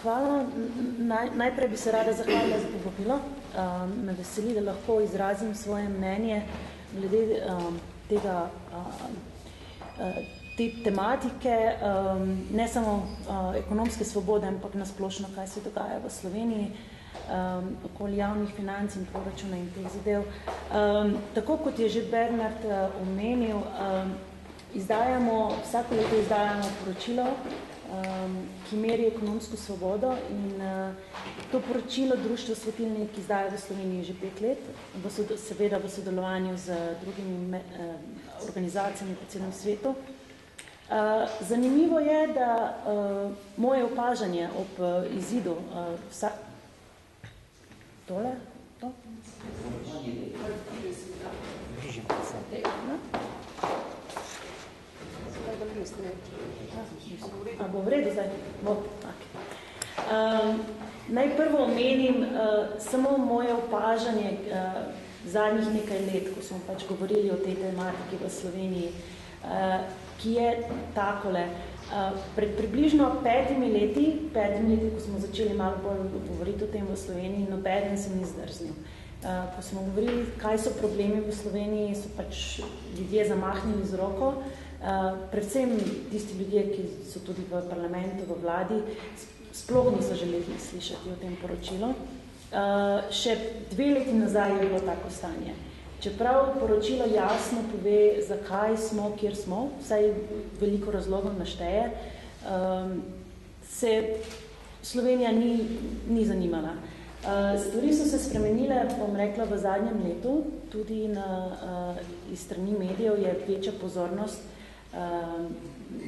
hvala. Najprej bi se rada zahvalila za povabilo. Me veseli, da lahko izrazim svoje mnenje glede te tematike, ne samo ekonomske svobode, ampak nasplošno, kaj se dogaja v Sloveniji, okoli javnih financ in proračuna in teh zadev. Tako kot je že Bernard omenil, vsako leto izdajamo poročilo, ki meri ekonomsko svobodo, in to poročilo Društvo Svetilnik izdaja v Sloveniji že 5 let, seveda v sodelovanju z drugimi organizacijami po celem svetu. Zanimivo je, da moje opažanje ob izidu tole? To? Bo v redu zdaj? Naj prvo omenim samo moje opažanje zadnjih nekaj let, ko smo pač govorili o tej tematiki v Sloveniji, ki je takole. Pred približno 5 leti, ko smo začeli malo bolj govoriti o tem v Sloveniji, nobeden se ni zdrznil. Ko smo govorili, kaj so problemi v Sloveniji, so pač ljudje zamahnili z roko, predvsem tisti ljudje, ki so tudi v parlamentu, v vladi, sploh niso želeli slišati o tem poročilu. Še 2 leti nazaj je bilo tako stanje. Čeprav poročilo jasno pove, zakaj smo, kjer smo, vsaj veliko razlogov našteje, se Slovenija ni zanimala. Stvari so se spremenile, bom rekla, v zadnjem letu, tudi iz strani medijev je večja pozornost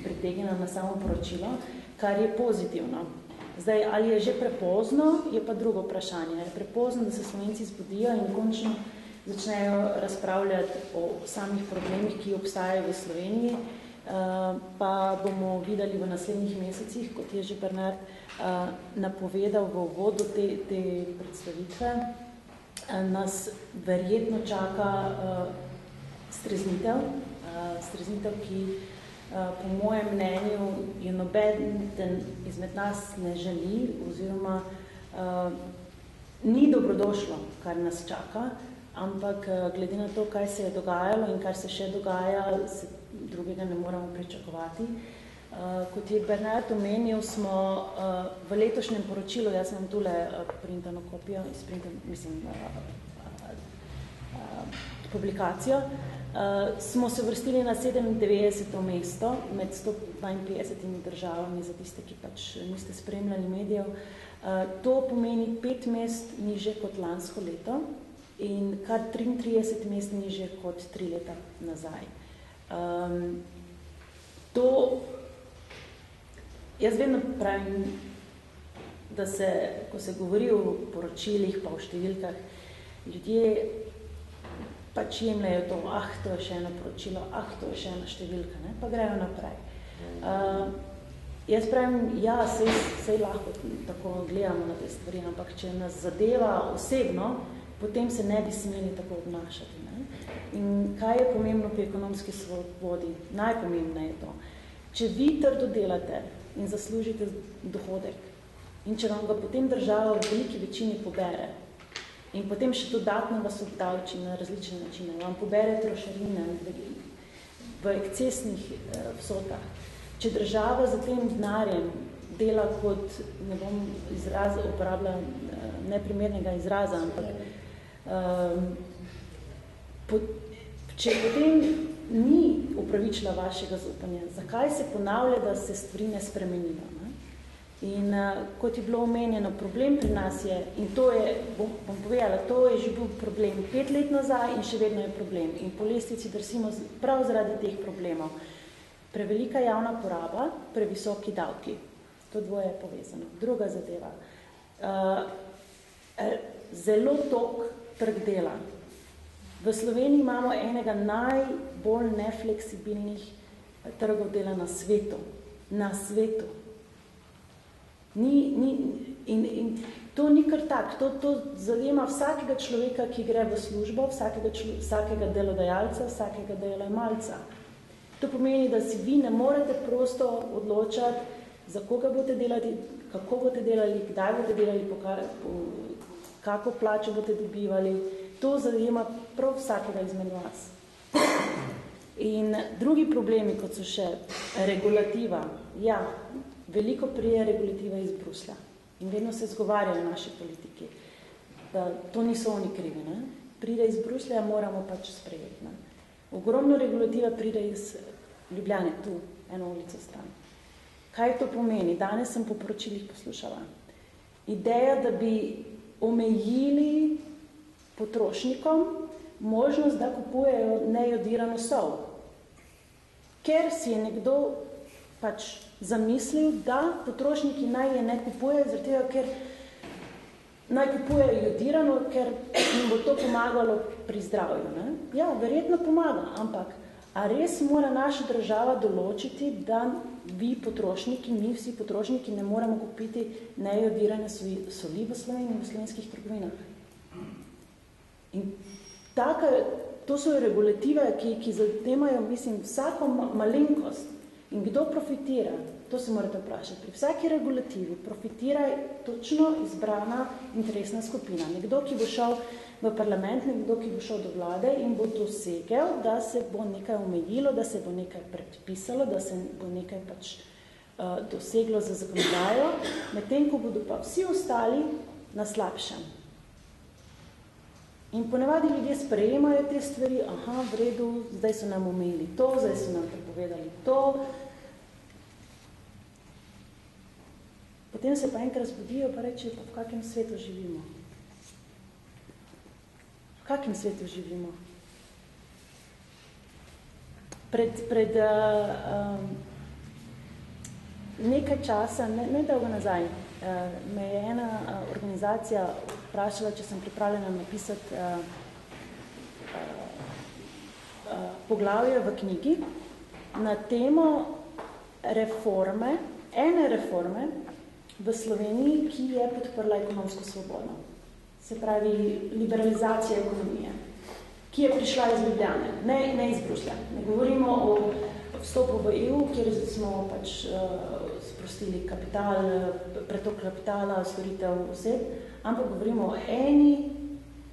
pritegnjena na samo poročilo, kar je pozitivno. Zdaj, ali je že prepozno, je pa drugo vprašanje. Je prepozno, da se Slovenci zbudijo in končno začnejo razpravljati o samih problemih, ki obstajajo v Sloveniji, pa bomo videli v naslednjih mesecih, kot je že Bernard napovedal v uvodu te predstavitve, nas verjetno čaka streznitev, ki po mojem mnenju je nobeden izmed nas ne želi, oziroma ni dobrodošlo, kar nas čaka, ampak glede na to, kaj se je dogajalo in kar se še dogaja, se drugega ne moramo pričakovati. Kot je Bernard omenil, smo v letošnjem poročilu, jaz imam tule printano kopijo, publikacijo, smo se vrstili na 97. mesto med 152 državami, za tiste, ki pač niste spremljali medijev. To pomeni 5 mest nižje kot lansko leto in kar 33 mest nižje kot 3 leta nazaj. Jaz vedno pravim, da ko se govori o poročilih pa o številkah, ljudje pač jemljajo to, to je še eno poročilo, to je še ena številka, ne? Pa grejo naprej. Jaz pravim, sej lahko tako gledamo na te stvari, ampak če nas zadeva osebno, potem se ne bi smeli tako obnašati. Ne? In kaj je pomembno pri ekonomski svobodi? Najpomembneje je to. Če vi trdo delate in zaslužite dohodek in če vam ga potem država v veliki večini pobere in potem še dodatno vas obdavči na različne načine, vam pobere trošarine v ekscesnih vsotah. Če država za tem denarjem dela kot, ne bom uporabljala neprimernega izraza, ampak če potem ni upravičila vašega zaupanja, zakaj se ponavlja, da se stvari ne spremenijo? Ne? In kot je bilo omenjeno, problem pri nas je, in to je, bom povedala, to je že bil problem 5 let nazaj in še vedno je problem. In po lestvici drsimo prav zaradi teh problemov. Prevelika javna poraba, previsoki davki. To dvoje je povezano. Druga zadeva. Zelo tok trg dela. V Sloveniji imamo enega najbolj nefleksibilnih trgov dela na svetu. Na svetu. In to ni kar tak. To zajema vsakega človeka, ki gre v službo, vsakega delodajalca, vsakega delojemalca. To pomeni, da si vi ne morete prosto odločati, za koga boste delali, kako boste delali, kdaj boste delali, kako plačo boste dobivali. To zajema prav vsakega izmed vas. In drugi problemi, kot so še regulativa. Ja, veliko prije regulativa iz Bruslja. In vedno se zgovarjajo naši politiki, da to niso oni krivi. Ne? Pride iz Bruslja, moramo pač sprejeti. Ne? Ogromno regulativa pride iz Ljubljane, tu, eno ulico stran. Kaj to pomeni? Danes sem po poročilih poslušala. Ideja, da bi omejili potrošnikom možnost, da kupujejo nejodirano sol. Ker si je nekdo pač zamislil, da potrošniki naj je ne kupujejo, zaradi tega, ker naj kupujejo jodirano, ker jim bo to pomagalo pri zdravju. Ne? Ja, verjetno pomaga, ampak a res mora naša država določiti, da vi potrošniki, mi vsi potrošniki ne moramo kupiti nejodirane soli v Sloveniji, v slovenskih trgovinah. In to so regulative, ki zademajo, mislim, vsako malenkost. In kdo profitira? To se morate vprašati. Pri vsaki regulativi profitira točno izbrana interesna skupina. Nekdo, ki bo šel v parlament, nekdo, ki bo šel do vlade in bo dosegel, da se bo nekaj omejilo, da se bo nekaj predpisalo, da se bo nekaj pač doseglo za zakonodajo, medtem ko bodo pa vsi ostali na slabšem. In ponavadi ljudje sprejemajo te stvari, aha, v redu, zdaj so nam omejili to, zdaj so nam prepovedali to. Potem se pa enkrat zbudijo, pa reče, pa v kakem svetu živimo. V kakem svetu živimo? Pred nekaj časa, ne dolgo nazaj, me je ena organizacija vprašala, če sem pripravljena napisati poglavje v knjigi na temo reforme, ene reforme v Sloveniji, ki je podprla ekonomsko svobodo. Se pravi, liberalizacija ekonomije, ki je prišla iz Ljubljane, ne iz Bruslja. Ne govorimo o vstopu v EU, kjer smo pač sprostili kapital, pretok kapitala, storitev oseb, ampak govorimo o eni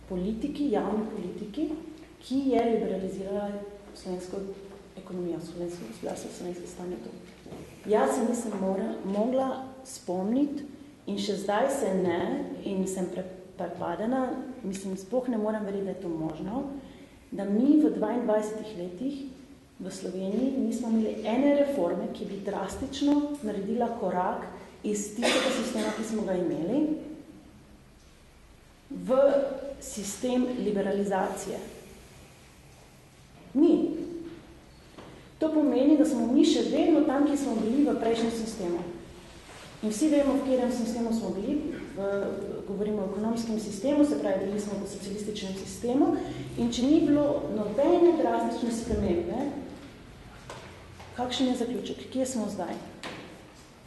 politiki, javni politiki, ki je liberalizirala slovensko ekonomijo, slovensko gospodarstvo, slovensko stanje. Jaz se nisem mogla spomniti in še zdaj se ne in sem prepadena, mislim, sploh ne moram verjeti, da je to možno, da mi v 22 letih v Sloveniji nismo imeli ene reforme, ki bi drastično naredila korak iz tistega sistema, ki smo ga imeli, v sistem liberalizacije. Ni. To pomeni, da smo mi še vedno tam, ki smo bili v prejšnjem sistemu. In vsi vemo, v katerem sistemu smo bili, govorimo o ekonomskem sistemu, se pravi, bili smo v socialističnem sistemu, in če ni bilo nobene drastične spremembe, kakšen je zaključek, kje smo zdaj?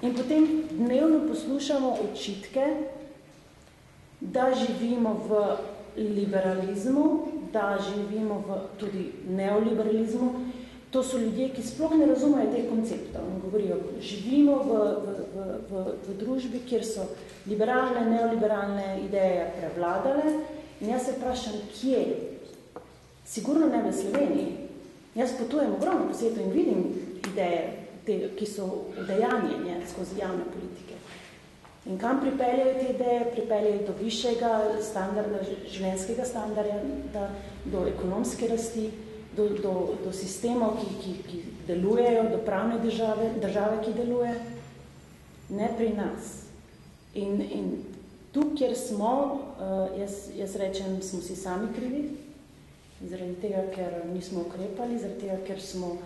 In potem dnevno poslušamo očitke, da živimo v liberalizmu, da živimo v tudi neoliberalizmu. To so ljudje, ki sploh ne razumejo teh konceptov. Govorijo, živimo v družbi, kjer so liberalne, neoliberalne ideje prevladale. In jaz se vprašam, kje? Sigurno ne v Sloveniji. Jaz potujem ogromno po svetu in vidim ideje, ki so udejanjenje skozi javne politike. In kam pripeljajo te ideje? Pripeljajo do višjega standarda, življenjskega standarda, do ekonomske rasti, do sistemov, ki delujejo, do pravne države, ki deluje, ne pri nas. In tu, kjer smo, jaz rečem, smo si sami krivi, zaradi tega, ker nismo ukrepali, zaradi tega, ker smo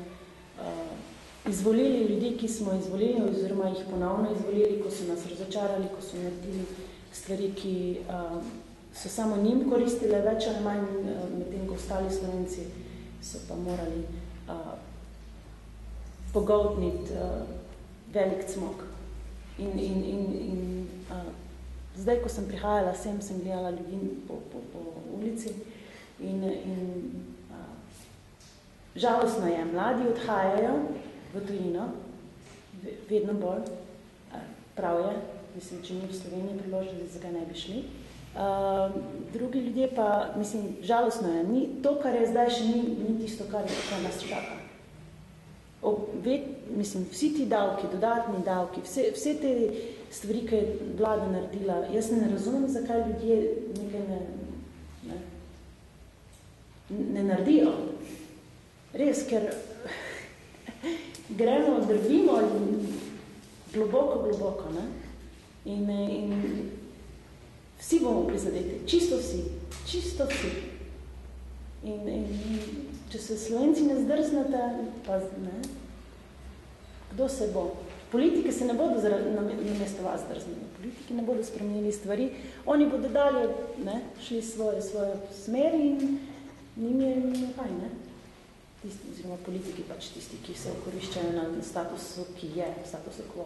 izvolili ljudi, ki smo izvolili, oziroma jih ponovno izvolili, ko so nas razočarali, ko so naredili stvari, ki so samo njim koristile več ali manj, medtem ko ostali Slovenci so pa morali pogoltniti velik cmok. In zdaj, ko sem prihajala sem gledala ljudi po ulici in žalostno je, mladi odhajajo v tujino, vedno bolj, prav je, mislim, če ni v Sloveniji priložili, zakaj ne bi šli. Drugi ljudje pa, mislim, žalostno je, to, kar je zdaj, še ni tisto, kar nas čaka. Mislim, vsi ti davki, dodatni davki, vse te stvari, ki je vlada naredila, jaz ne razumem, zakaj ljudje nekaj ne naredijo. Res, ker gremo, drvimo globoko, ne? In vsi bomo prizadeti, čisto vsi. In če se Slovenci ne zdrznete, pa ne, kdo se bo? Politike se ne bodo namesto vas zdrznili, politiki ne bodo spremenili stvari, oni bodo dalje šli svoje smer in njim je kaj, ne? Oziroma politiki pač tisti, ki se okoriščajo na statusu, ki je, statusu quo.